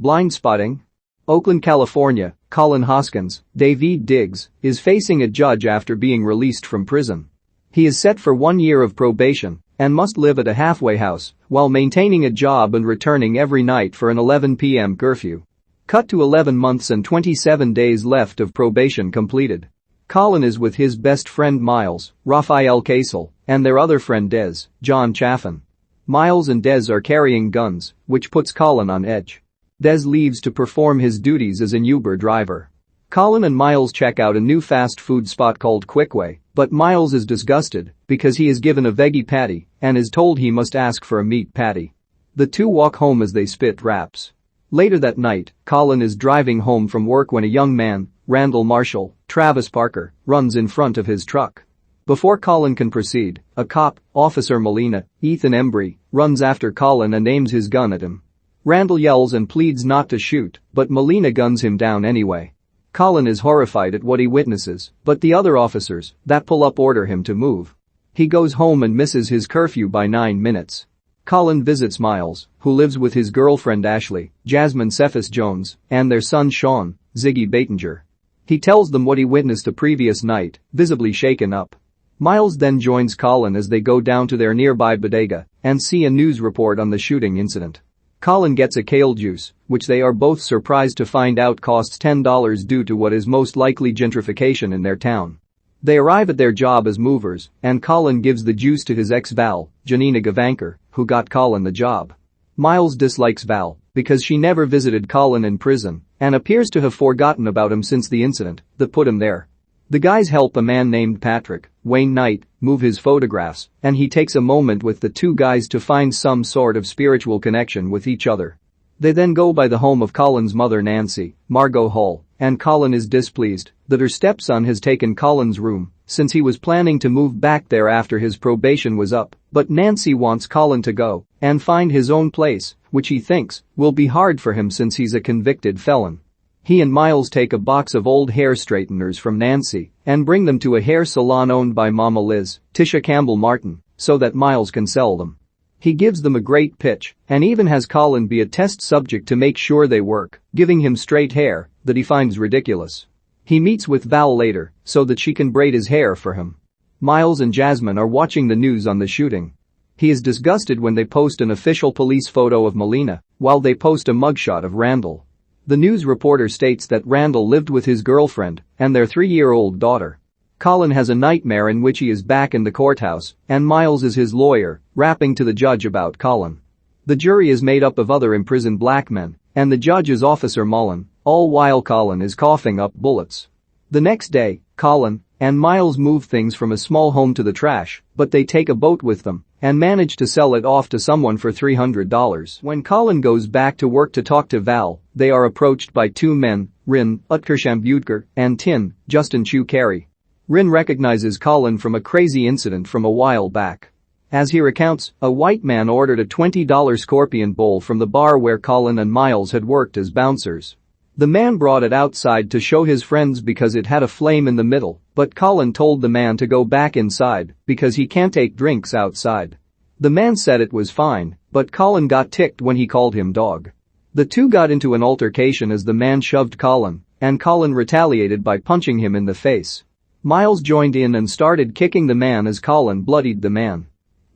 Blindspotting? Oakland, California, Colin Hoskins, David Diggs, is facing a judge after being released from prison. He is set for 1 year of probation and must live at a halfway house while maintaining a job and returning every night for an 11 p.m. curfew. Cut to 11 months and 27 days left of probation completed. Colin is with his best friend Miles, Rafael Casal, and their other friend Des, John Chaffin. Miles and Des are carrying guns, which puts Colin on edge. Des leaves to perform his duties as an Uber driver. Colin and Miles check out a new fast food spot called Quickway, but Miles is disgusted because he is given a veggie patty and is told he must ask for a meat patty. The two walk home as they spit raps. Later that night, Colin is driving home from work when a young man, Randall Marshall, Travis Parker, runs in front of his truck. Before Colin can proceed, a cop, Officer Molina, Ethan Embry, runs after Colin and aims his gun at him. Randall yells and pleads not to shoot, but Molina guns him down anyway. Colin is horrified at what he witnesses, but the other officers that pull up order him to move. He goes home and misses his curfew by 9 minutes. Colin visits Miles, who lives with his girlfriend Ashley, Jasmine Cephas Jones, and their son Sean, Ziggy Batinger. He tells them what he witnessed the previous night, visibly shaken up. Miles then joins Colin as they go down to their nearby bodega and see a news report on the shooting incident. Colin gets a kale juice, which they are both surprised to find out costs $10 due to what is most likely gentrification in their town. They arrive at their job as movers, and Colin gives the juice to his ex-Val, Janina Gavankar, who got Colin the job. Miles dislikes Val because she never visited Colin in prison and appears to have forgotten about him since the incident that put him there. The guys help a man named Patrick, Wayne Knight, move his photographs, and he takes a moment with the two guys to find some sort of spiritual connection with each other. They then go by the home of Colin's mother Nancy, Margot Hall, and Colin is displeased that her stepson has taken Colin's room since he was planning to move back there after his probation was up, but Nancy wants Colin to go and find his own place, which he thinks will be hard for him since he's a convicted felon. He and Miles take a box of old hair straighteners from Nancy and bring them to a hair salon owned by Mama Liz, Tisha Campbell-Martin, so that Miles can sell them. He gives them a great pitch and even has Colin be a test subject to make sure they work, giving him straight hair that he finds ridiculous. He meets with Val later so that she can braid his hair for him. Miles and Jasmine are watching the news on the shooting. He is disgusted when they post an official police photo of Molina while they post a mugshot of Randall. The news reporter states that Randall lived with his girlfriend and their 3-year-old daughter. Colin has a nightmare in which he is back in the courthouse and Miles is his lawyer, rapping to the judge about Colin. The jury is made up of other imprisoned black men and the judge is Officer Mullen, all while Colin is coughing up bullets. The next day, Colin and Miles move things from a small home to the trash, but they take a boat with them and manage to sell it off to someone for $300. When Colin goes back to work to talk to Val, they are approached by two men, Rin, Utkarsh Ambudkar, and Tin, Justin Chu Carey. Rin recognizes Colin from a crazy incident from a while back. As he recounts, a white man ordered a $20 scorpion bowl from the bar where Colin and Miles had worked as bouncers. The man brought it outside to show his friends because it had a flame in the middle, but Colin told the man to go back inside because he can't take drinks outside. The man said it was fine, but Colin got ticked when he called him dog. The two got into an altercation as the man shoved Colin, and Colin retaliated by punching him in the face. Miles joined in and started kicking the man as Colin bloodied the man.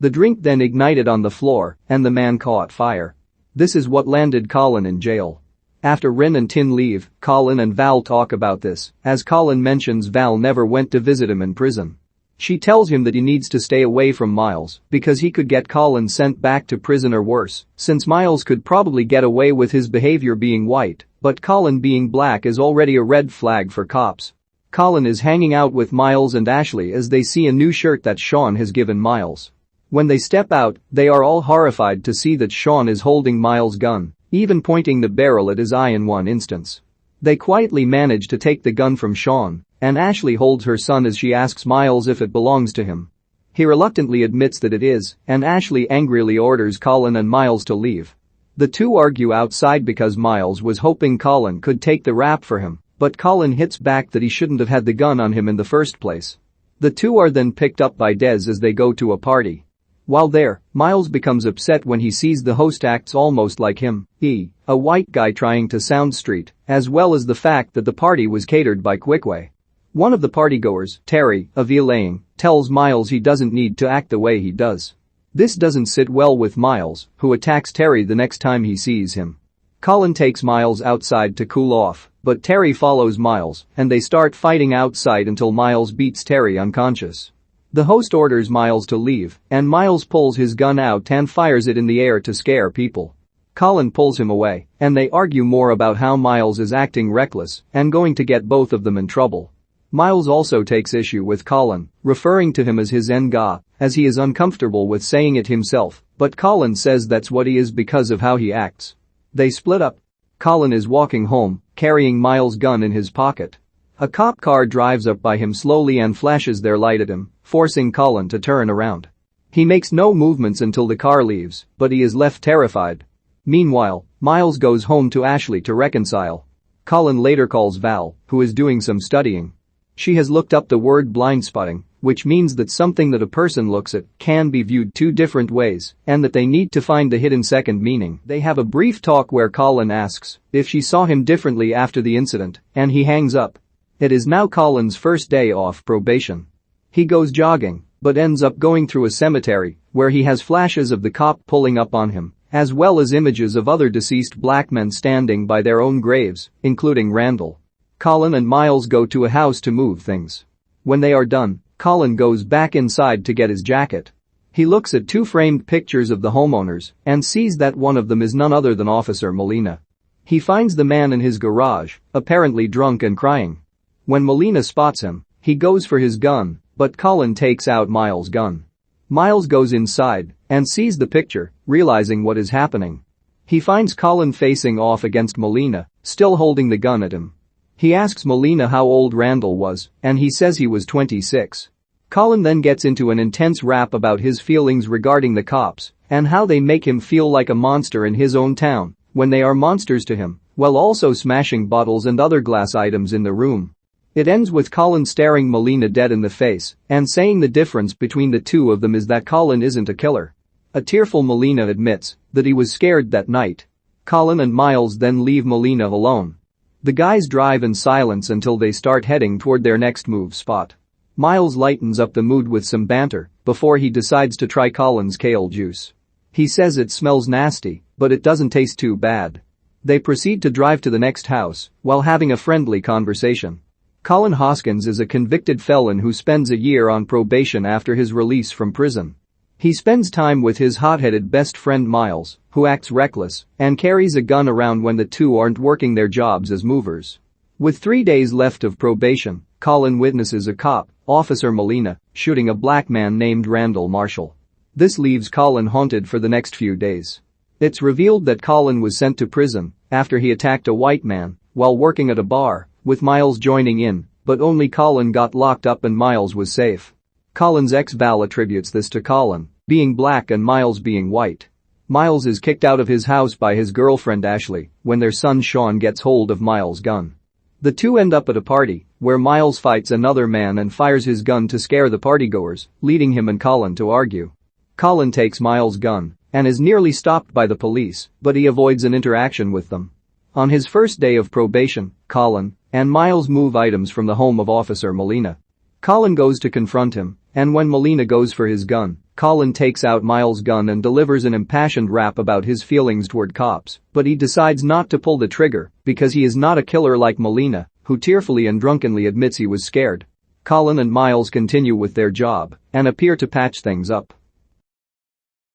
The drink then ignited on the floor, and the man caught fire. This is what landed Colin in jail. After Rin and Tin leave, Colin and Val talk about this, as Colin mentions Val never went to visit him in prison. She tells him that he needs to stay away from Miles because he could get Colin sent back to prison or worse, since Miles could probably get away with his behavior being white, but Colin being black is already a red flag for cops. Colin is hanging out with Miles and Ashley as they see a new shirt that Sean has given Miles. When they step out, they are all horrified to see that Sean is holding Miles' gun, even pointing the barrel at his eye in one instance. They quietly manage to take the gun from Sean, and Ashley holds her son as she asks Miles if it belongs to him. He reluctantly admits that it is, and Ashley angrily orders Colin and Miles to leave. The two argue outside because Miles was hoping Colin could take the rap for him, but Colin hits back that he shouldn't have had the gun on him in the first place. The two are then picked up by Des as they go to a party. While there, Miles becomes upset when he sees the host acts almost like him, a white guy trying to sound street, as well as the fact that the party was catered by Quickway. One of the partygoers, Terry, of Elaine, tells Miles he doesn't need to act the way he does. This doesn't sit well with Miles, who attacks Terry the next time he sees him. Colin takes Miles outside to cool off, but Terry follows Miles, and they start fighting outside until Miles beats Terry unconscious. The host orders Miles to leave, and Miles pulls his gun out and fires it in the air to scare people. Colin pulls him away, and they argue more about how Miles is acting reckless and going to get both of them in trouble. Miles also takes issue with Colin, referring to him as his Nga, as he is uncomfortable with saying it himself, but Colin says that's what he is because of how he acts. They split up. Colin is walking home, carrying Miles' gun in his pocket. A cop car drives up by him slowly and flashes their light at him, forcing Colin to turn around. He makes no movements until the car leaves, but he is left terrified. Meanwhile, Miles goes home to Ashley to reconcile. Colin later calls Val, who is doing some studying. She has looked up the word blindspotting, which means that something that a person looks at can be viewed two different ways, and that they need to find the hidden second meaning. They have a brief talk where Colin asks if she saw him differently after the incident, and he hangs up. It is now Colin's first day off probation. He goes jogging, but ends up going through a cemetery, where he has flashes of the cop pulling up on him, as well as images of other deceased black men standing by their own graves, including Randall. Colin and Miles go to a house to move things. When they are done, Colin goes back inside to get his jacket. He looks at two framed pictures of the homeowners and sees that one of them is none other than Officer Molina. He finds the man in his garage, apparently drunk and crying. When Molina spots him, he goes for his gun, but Colin takes out Miles' gun. Miles goes inside and sees the picture, realizing what is happening. He finds Colin facing off against Molina, still holding the gun at him. He asks Molina how old Randall was, and he says he was 26. Colin then gets into an intense rap about his feelings regarding the cops and how they make him feel like a monster in his own town when they are monsters to him, while also smashing bottles and other glass items in the room. It ends with Colin staring Molina dead in the face and saying the difference between the two of them is that Colin isn't a killer. A tearful Molina admits that he was scared that night. Colin and Miles then leave Molina alone. The guys drive in silence until they start heading toward their next move spot. Miles lightens up the mood with some banter before he decides to try Colin's kale juice. He says it smells nasty, but it doesn't taste too bad. They proceed to drive to the next house while having a friendly conversation. Colin Hoskins is a convicted felon who spends a year on probation after his release from prison. He spends time with his hot-headed best friend Miles, who acts reckless and carries a gun around when the two aren't working their jobs as movers. With 3 days left of probation, Colin witnesses a cop, Officer Molina, shooting a black man named Randall Marshall. This leaves Colin haunted for the next few days. It's revealed that Colin was sent to prison after he attacked a white man while working at a bar, with Miles joining in, but only Colin got locked up and Miles was safe. Colin's ex-Val attributes this to Colin being black and Miles being white. Miles is kicked out of his house by his girlfriend Ashley when their son Sean gets hold of Miles' gun. The two end up at a party where Miles fights another man and fires his gun to scare the partygoers, leading him and Colin to argue. Colin takes Miles' gun and is nearly stopped by the police, but he avoids an interaction with them. On his first day of probation, Colin and Miles move items from the home of Officer Molina. Colin goes to confront him, and when Molina goes for his gun, Colin takes out Miles' gun and delivers an impassioned rap about his feelings toward cops, but he decides not to pull the trigger because he is not a killer like Molina, who tearfully and drunkenly admits he was scared. Colin and Miles continue with their job and appear to patch things up.